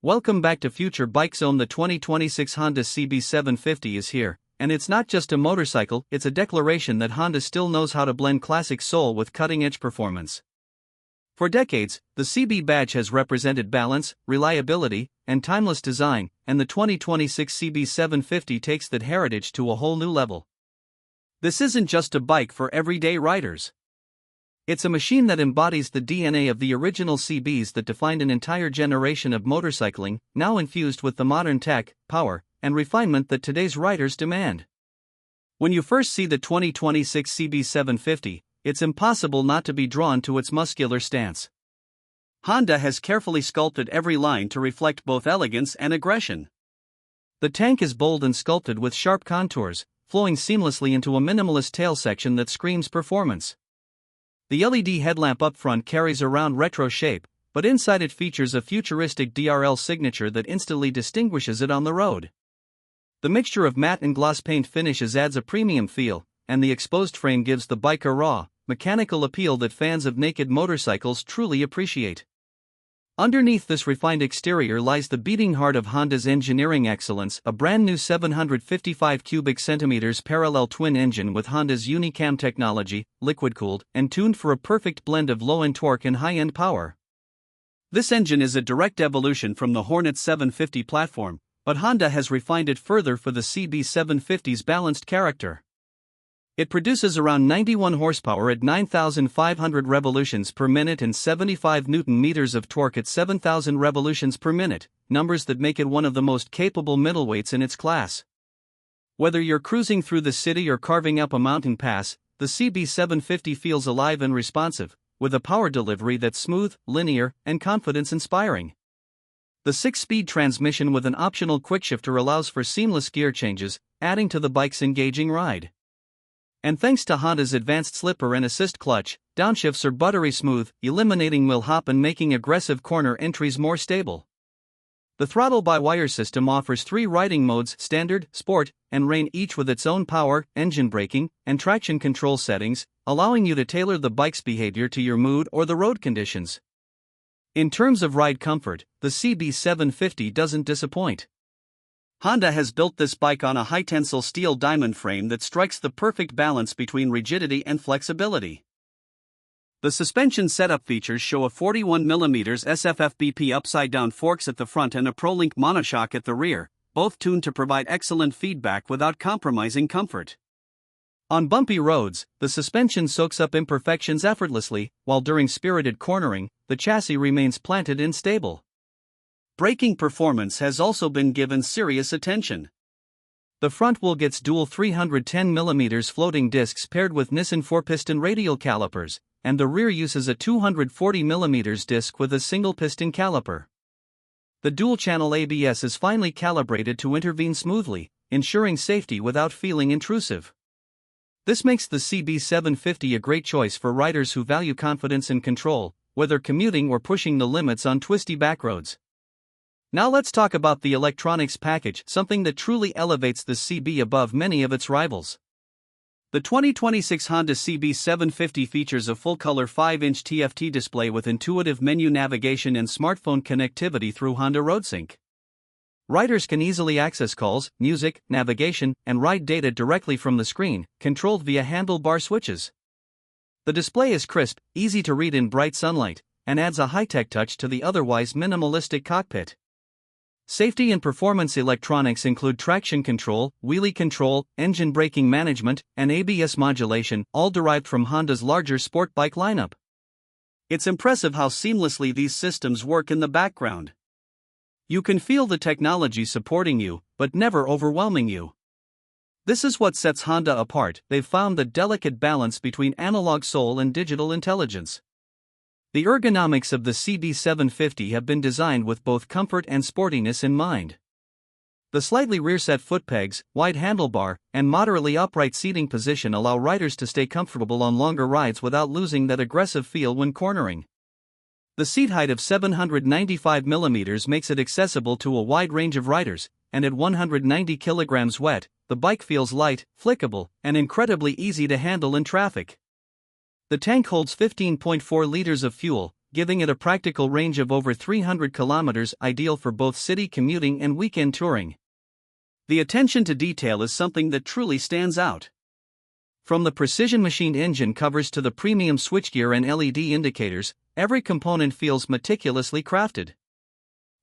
Welcome back to Future Bike Zone. The 2026 Honda CB750 is here, and it's not just a motorcycle, it's a declaration that Honda still knows how to blend classic soul with cutting-edge performance. For decades, the CB badge has represented balance, reliability, and timeless design, and the 2026 CB750 takes that heritage to a whole new level. This isn't just a bike for everyday riders. It's a machine that embodies the DNA of the original CBs that defined an entire generation of motorcycling, now infused with the modern tech, power, and refinement that today's riders demand. When you first see the 2026 CB750, it's impossible not to be drawn to its muscular stance. Honda has carefully sculpted every line to reflect both elegance and aggression. The tank is bold and sculpted with sharp contours, flowing seamlessly into a minimalist tail section that screams performance. The LED headlamp up front carries a round retro shape, but inside it features a futuristic DRL signature that instantly distinguishes it on the road. The mixture of matte and gloss paint finishes adds a premium feel, and the exposed frame gives the bike a raw, mechanical appeal that fans of naked motorcycles truly appreciate. Underneath this refined exterior lies the beating heart of Honda's engineering excellence, a brand new 755 cubic centimeters parallel twin engine with Honda's Unicam technology, liquid-cooled, and tuned for a perfect blend of low-end torque and high-end power. This engine is a direct evolution from the Honda 750 platform, but Honda has refined it further for the CB750's balanced character. It produces around 91 horsepower at 9,500 revolutions per minute and 75 Newton-meters of torque at 7,000 revolutions per minute, numbers that make it one of the most capable middleweights in its class. Whether you're cruising through the city or carving up a mountain pass, the CB750 feels alive and responsive, with a power delivery that's smooth, linear, and confidence-inspiring. The 6-speed transmission with an optional quickshifter allows for seamless gear changes, adding to the bike's engaging ride. And thanks to Honda's advanced slipper and assist clutch, downshifts are buttery smooth, eliminating wheel hop and making aggressive corner entries more stable. The throttle-by-wire system offers 3 riding modes: standard, sport, and rain, each with its own power, engine braking, and traction control settings, allowing you to tailor the bike's behavior to your mood or the road conditions. In terms of ride comfort, the CB750 doesn't disappoint. Honda has built this bike on a high-tensile steel diamond frame that strikes the perfect balance between rigidity and flexibility. The suspension setup features show a 41mm SFFBP upside-down forks at the front and a ProLink monoshock at the rear, both tuned to provide excellent feedback without compromising comfort. On bumpy roads, the suspension soaks up imperfections effortlessly, while during spirited cornering, the chassis remains planted and stable. Braking performance has also been given serious attention. The front wheel gets dual 310mm floating discs paired with Nissan 4-piston radial calipers, and the rear uses a 240mm disc with a single-piston caliper. The dual-channel ABS is finely calibrated to intervene smoothly, ensuring safety without feeling intrusive. This makes the CB750 a great choice for riders who value confidence and control, whether commuting or pushing the limits on twisty backroads. Now let's talk about the electronics package, something that truly elevates the CB above many of its rivals. The 2026 Honda CB750 features a full-color 5-inch TFT display with intuitive menu navigation and smartphone connectivity through Honda RoadSync. Riders can easily access calls, music, navigation, and ride data directly from the screen, controlled via handlebar switches. The display is crisp, easy to read in bright sunlight, and adds a high-tech touch to the otherwise minimalistic cockpit. Safety and performance electronics include traction control, wheelie control, engine braking management, and ABS modulation, all derived from Honda's larger sport bike lineup. It's impressive how seamlessly these systems work in the background. You can feel the technology supporting you, but never overwhelming you. This is what sets Honda apart. They've found the delicate balance between analog soul and digital intelligence. The ergonomics of the CB750 have been designed with both comfort and sportiness in mind. The slightly rear-set foot pegs, wide handlebar, and moderately upright seating position allow riders to stay comfortable on longer rides without losing that aggressive feel when cornering. The seat height of 795mm makes it accessible to a wide range of riders, and at 190 kg weight, the bike feels light, flickable, and incredibly easy to handle in traffic. The tank holds 15.4 liters of fuel, giving it a practical range of over 300 kilometers, ideal for both city commuting and weekend touring. The attention to detail is something that truly stands out. From the precision-machined engine covers to the premium switchgear and LED indicators, every component feels meticulously crafted.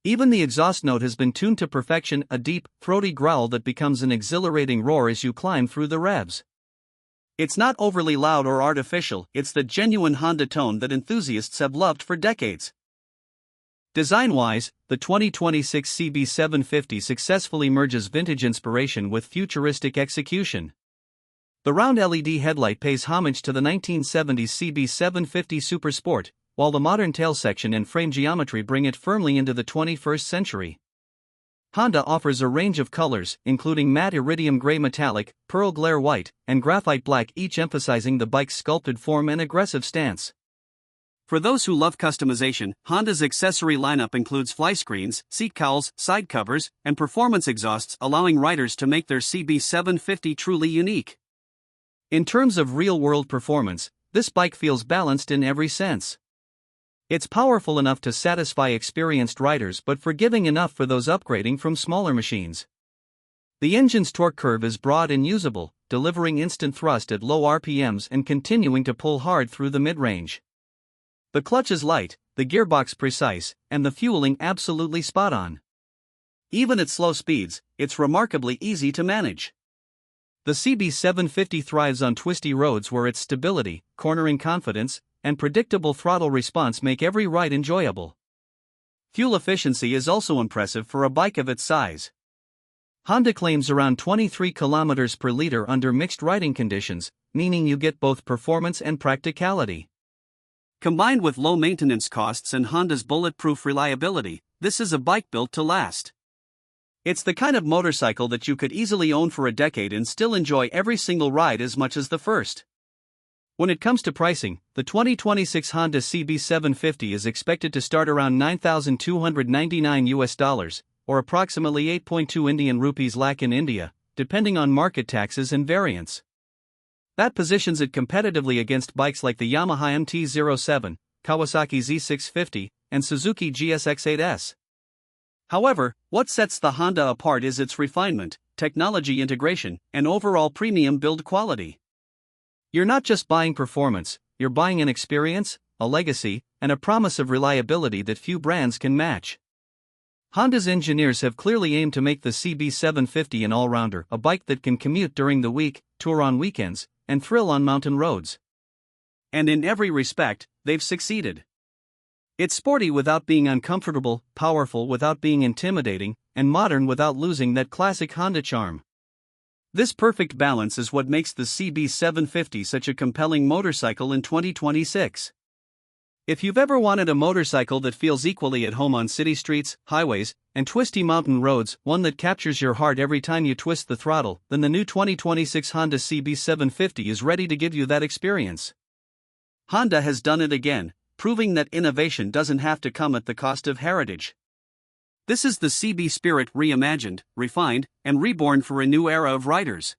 Even the exhaust note has been tuned to perfection, a deep, throaty growl that becomes an exhilarating roar as you climb through the revs. It's not overly loud or artificial, it's the genuine Honda tone that enthusiasts have loved for decades. Design-wise, the 2026 CB750 successfully merges vintage inspiration with futuristic execution. The round LED headlight pays homage to the 1970s CB750 Super Sport, while the modern tail section and frame geometry bring it firmly into the 21st century. Honda offers a range of colors, including matte iridium gray metallic, pearl glare white, and graphite black, each emphasizing the bike's sculpted form and aggressive stance. For those who love customization, Honda's accessory lineup includes fly screens, seat cowls, side covers, and performance exhausts, allowing riders to make their CB750 truly unique. In terms of real-world performance, this bike feels balanced in every sense. It's powerful enough to satisfy experienced riders but forgiving enough for those upgrading from smaller machines. The engine's torque curve is broad and usable, delivering instant thrust at low RPMs and continuing to pull hard through the mid-range. The clutch is light, the gearbox precise, and the fueling absolutely spot-on. Even at slow speeds, it's remarkably easy to manage. The CB750 thrives on twisty roads where its stability, cornering confidence, and predictable throttle response make every ride enjoyable. Fuel efficiency is also impressive for a bike of its size. Honda claims around 23 km per liter under mixed riding conditions, meaning you get both performance and practicality. Combined with low maintenance costs and Honda's bulletproof reliability, this is a bike built to last. It's the kind of motorcycle that you could easily own for a decade and still enjoy every single ride as much as the first. When it comes to pricing, the 2026 Honda CB750 is expected to start around $9,299 or approximately 8.2 Indian rupees lakh in India, depending on market taxes and variants. That positions it competitively against bikes like the Yamaha MT-07, Kawasaki Z650, and Suzuki GSX-8S. However, what sets the Honda apart is its refinement, technology integration, and overall premium build quality. You're not just buying performance, you're buying an experience, a legacy, and a promise of reliability that few brands can match. Honda's engineers have clearly aimed to make the CB750 an all-rounder, a bike that can commute during the week, tour on weekends, and thrill on mountain roads. And in every respect, they've succeeded. It's sporty without being uncomfortable, powerful without being intimidating, and modern without losing that classic Honda charm. This perfect balance is what makes the CB750 such a compelling motorcycle in 2026. If you've ever wanted a motorcycle that feels equally at home on city streets, highways, and twisty mountain roads, one that captures your heart every time you twist the throttle, then the new 2026 Honda CB750 is ready to give you that experience. Honda has done it again, proving that innovation doesn't have to come at the cost of heritage. This is the CB spirit reimagined, refined, and reborn for a new era of riders.